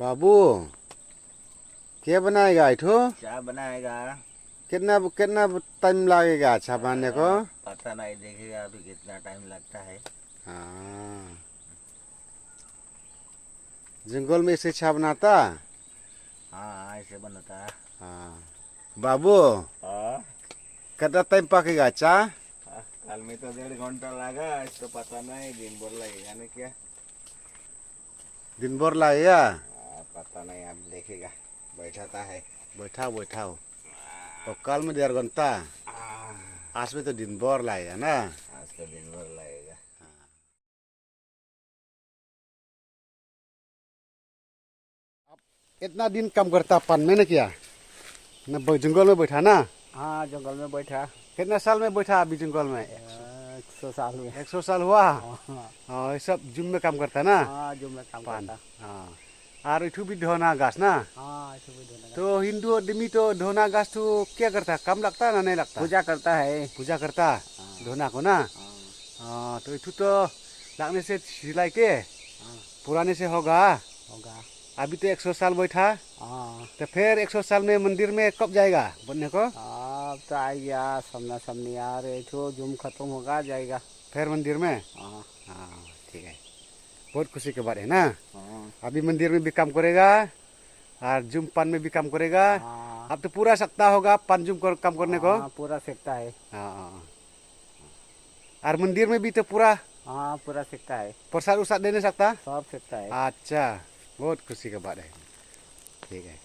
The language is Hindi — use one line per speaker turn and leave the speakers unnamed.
बाबू क्या बनाएगा इठो?
क्या बनाएगा?
कितना कितना टाइम लगेगा अच्छा बनाने को?
पता नहीं, देखेगा अभी कितना टाइम लगता है।
हाँ, जंगल में इसे अच्छा बनाता।
हाँ, ऐसे बनता है।
हाँ बाबू,
हाँ,
कितना टाइम पकेगा अच्छा?
कल में तो 1.5 घंटा लगा, इस तो पता नहीं दिन भर लगेगा ना क्या।
दिन भर लगेगा?
पता नहीं, आप देखेगा। बैठाता है।
बैठाओ बैठाओ, तो कल में 1.5 घंटा, आज में तो दिन भर लगेगा ना।
आज तो दिन भर लगेगा।
इतना दिन काम करता पान में न किया न, जंगल में बैठा ना।
हाँ, जंगल में बैठा।
कितना साल में बैठा अभी जंगल में?
100 साल में।
100 साल हुआ।
हाँ,
हाँ, ये सब जुम में काम करता ना।
हाँ, जो मैं काम
पान,
करता।
हाँ। और इठू भी ढोना घास ना।
हाँ, ऐसे भी धोना।
तो हिंदू आदमी तो ढोना घास तो क्या करता, काम लगता है ना नहीं लगता?
पूजा करता है।
पूजा करता ढोना को ना। हाँ, तो इठू तो लगने से सिलाई के पुराने से होगा।
होगा।
अभी तो 100 साल बैठा,
हाँ,
तो फिर 100 साल में मंदिर में कब जाएगा बनने को?
अब तो आ गया सामना सामने यार, जो जुम खत्म होगा जाएगा।
फिर मंदिर में।
हाँ,
हाँ ठीक है, बहुत खुशी की बात है ना।
हाँ,
अभी मंदिर में भी काम करेगा और जुम पान में भी काम करेगा।
हाँ,
अब तो पूरा सकता होगा पान जुम काम करने को।
हाँ, पूरा सीखता है।
हाँ, और मंदिर में भी तो पूरा
हाँ, पूरा सीखता है।
प्रसाद उसाद दे नहीं सकता।
सब सीखता है।
अच्छा, बहुत खुशी की बात है। ठीक है।